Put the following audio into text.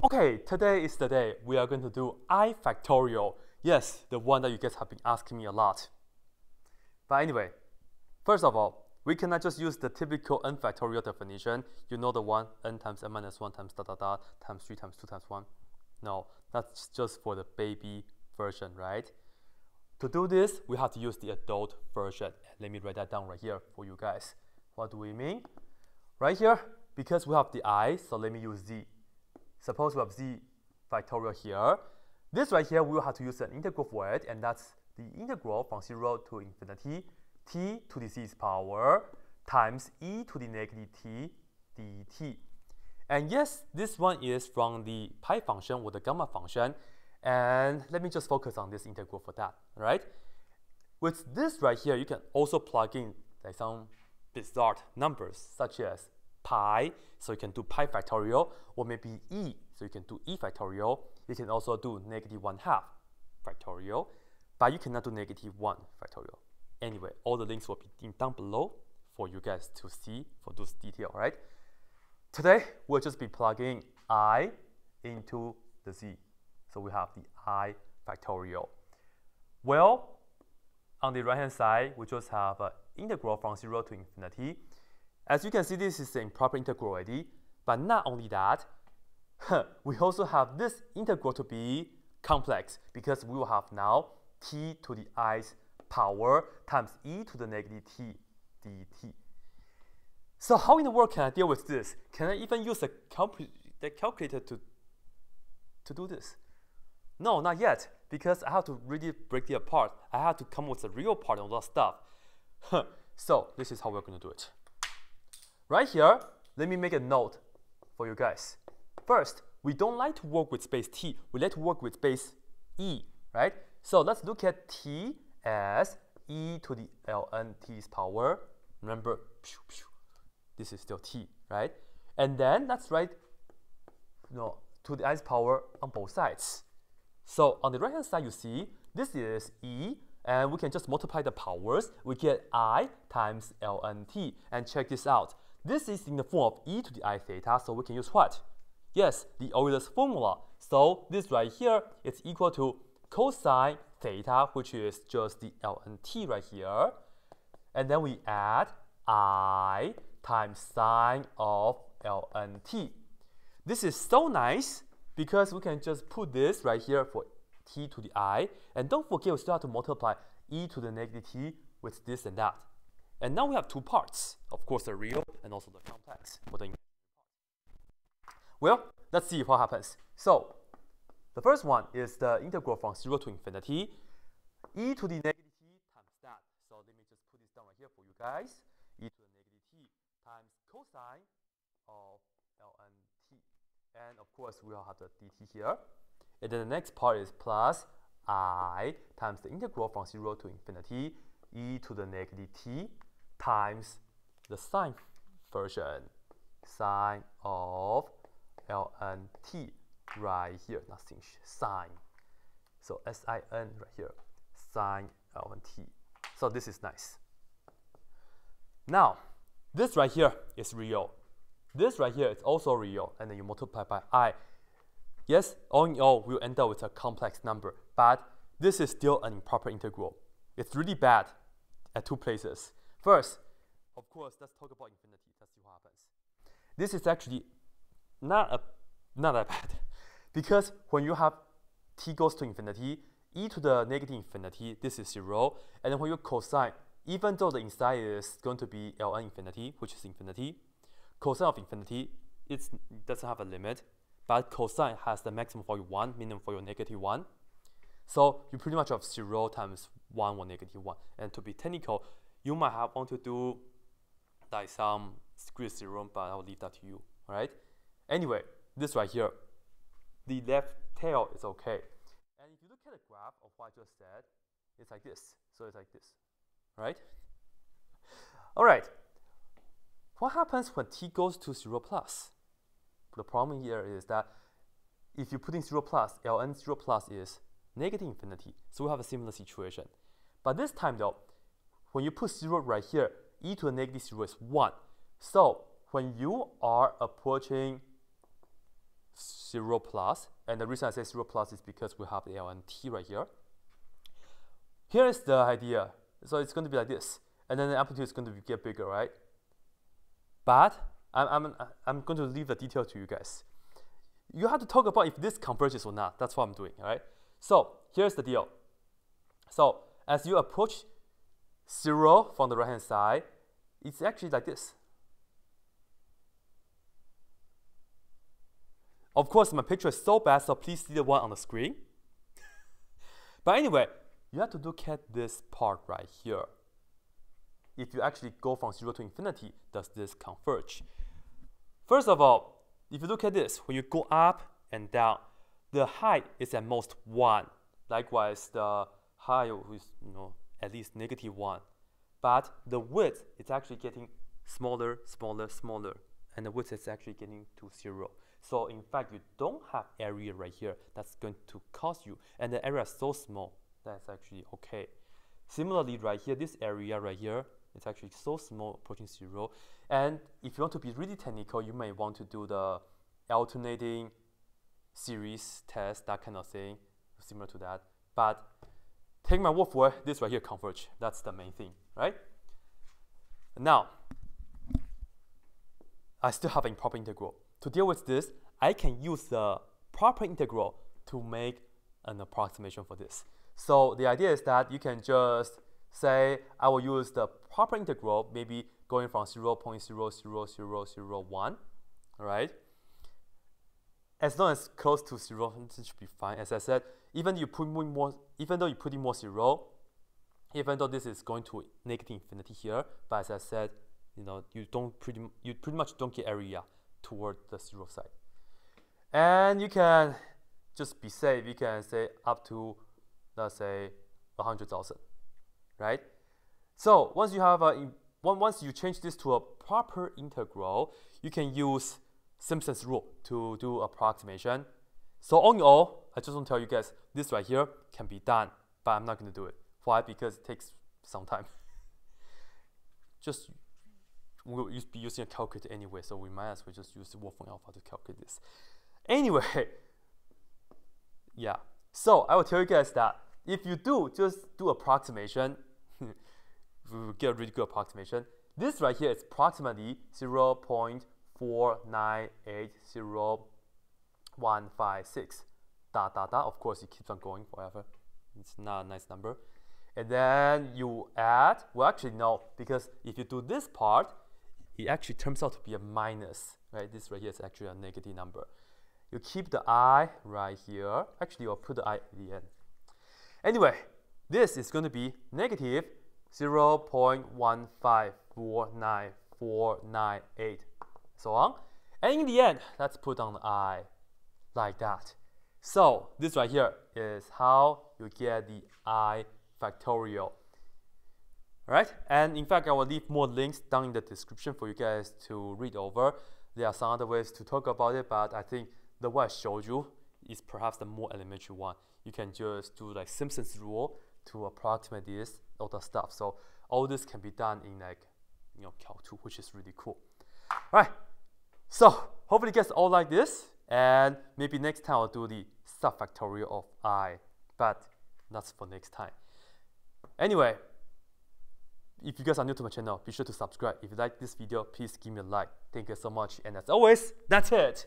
Okay, today is the day we are going to do I factorial. Yes, the one that you guys have been asking me a lot. But anyway, first of all, we cannot just use the typical n factorial definition. You know the one, n times n minus 1 times dot dot dot times 3 times 2 times 1. No, that's just for the baby version, right? To do this, we have to use the adult version. Let me write that down right here for you guys. What do we mean? Right here, because we have the I, so let me use z. Suppose we have z factorial here. This right here, we will have to use an integral for it, and that's the integral from 0 to infinity, t to the z's power times e to the negative t dt. And yes, this one is from the pi function or the gamma function. And let me just focus on this integral for that, right? With this right here, you can also plug in like some bizarre numbers such as pi, so you can do pi factorial, or maybe e, so you can do e factorial. You can also do negative 1/2 factorial, but you cannot do negative 1 factorial. Anyway, all the links will be down below for you guys to see for those details, right? Today, we'll just be plugging I into the z. So we have the I factorial. Well, on the right-hand side, we just have an integral from 0 to infinity. As you can see, this is the improper integral already. But not only that, we also have this integral to be complex because we will have now t to the i's power times e to the negative t dt. So how in the world can I deal with this? Can I even use the calculator to do this? No, not yet, because I have to really break it apart. I have to come up with the real part of that stuff. So this is how we're going to do it. Right here, let me make a note for you guys. First, we don't like to work with space t. We like to work with space e, right? So let's look at t as e to the ln t's power. Remember, this is still t, right? And then let's write to the i's power on both sides. So on the right-hand side, you see, this is e, and we can just multiply the powers. We get I times ln t. And check this out. This is in the form of e to the I theta, so we can use what? Yes, the Euler's formula. So this right here is equal to cosine theta, which is just the ln t right here. And then we add I times sine of ln t. This is so nice because we can just put this right here for t to the I. And don't forget, we still have to multiply e to the negative t with this and that. And now we have two parts. Of course, the real and also the complex for the imaginary part. Well, let's see what happens. So the first one is the integral from 0 to infinity, e to the negative t times that. So let me just put this down right here for you guys. E to the negative t times cosine of ln t. And of course, we'll have the dt here. And then the next part is plus I times the integral from 0 to infinity, e to the negative t times the sine version, sine of ln t right here, nothing, sine. So sin right here, sine ln t. So this is nice. Now, this right here is real. This right here is also real, and then you multiply by I. Yes, all in all, we'll end up with a complex number, but this is still an improper integral. It's really bad at two places. First, of course, let's talk about infinity. Let's see what happens. This is actually not that bad, because when you have t goes to infinity, e to the negative infinity, this is 0, and then when you cosine, even though the inside is going to be ln infinity, which is infinity, cosine of infinity, it doesn't have a limit, but cosine has the maximum for your 1, minimum for your negative 1. So you pretty much have 0 times 1 or negative 1. And to be technical, you might want to do like some square theorem, but I'll leave that to you, all right? Anyway, this right here, the left tail is okay. And if you look at the graph of what I just said, it's like this. So it's like this, right? All right. What happens when t goes to 0 plus? The problem here is that if you put in 0 plus, ln 0 plus is negative infinity. So we have a similar situation. But this time though, when you put 0 right here, e to the negative 0 is 1. So when you are approaching 0 plus, and the reason I say 0 plus is because we have the L and T right here. Here is the idea. So it's going to be like this, and then the amplitude is going to get bigger, right? But I'm going to leave the detail to you guys. You have to talk about if this converges or not. That's what I'm doing, all right? So here's the deal. So as you approach 0 from the right-hand side, it's actually like this. Of course, my picture is so bad, so please see the one on the screen. But anyway, you have to look at this part right here. If you actually go from 0 to infinity, does this converge? First of all, if you look at this, when you go up and down, the height is at most 1. Likewise, the height is at least -1. But the width is actually getting smaller, smaller, smaller. And the width is actually getting to 0. So in fact, you don't have area right here that's going to cost you. And the area is so small, that's actually okay. Similarly, right here, this area right here, it's actually so small, approaching 0. And if you want to be really technical, you may want to do the alternating series test, that kind of thing, similar to that. But take my word for it, this right here converge. That's the main thing, right? Now, I still have an improper integral. To deal with this, I can use the proper integral to make an approximation for this. So the idea is that you can just say, I will use the proper integral, maybe going from 0.00001, all right? As long as close to 0, it should be fine. As I said, even though you put in more 0, even though this is going to negative infinity here, but as I said, you pretty much don't get area toward the 0 side. And you can just be safe. You can say up to, let's say, 100,000, right? So once you have once you change this to a proper integral, you can use Simpson's rule to do approximation. So all in all, I just want to tell you guys, this right here can be done, but I'm not going to do it. Why? Because it takes some time. We'll be using a calculator anyway, so we might as well just use the Wolfram alpha to calculate this. Anyway, yeah. So I will tell you guys that if you just do approximation, we will get a really good approximation. This right here is approximately 0.4980156. Of course, it keeps on going forever. It's not a nice number. And then you add, well, actually no, because if you do this part, it actually turns out to be a minus, right? This right here is actually a negative number. You keep the I right here. Actually, I'll put the I at the end. Anyway, this is going to be negative 0.1549498, so on. And in the end, let's put down the I like that. So this right here is how you get the I factorial. Alright, and in fact, I will leave more links down in the description for you guys to read over. There are some other ways to talk about it, but I think the way I showed you is perhaps the more elementary one. You can just do like Simpson's rule to approximate this, all the stuff. So all this can be done in like, Calc 2, which is really cool. Alright, so hopefully you guys all like this, and maybe next time I'll do the subfactorial of I, but that's for next time. Anyway, if you guys are new to my channel, be sure to subscribe. If you like this video, please give me a like. Thank you so much, and as always, that's it.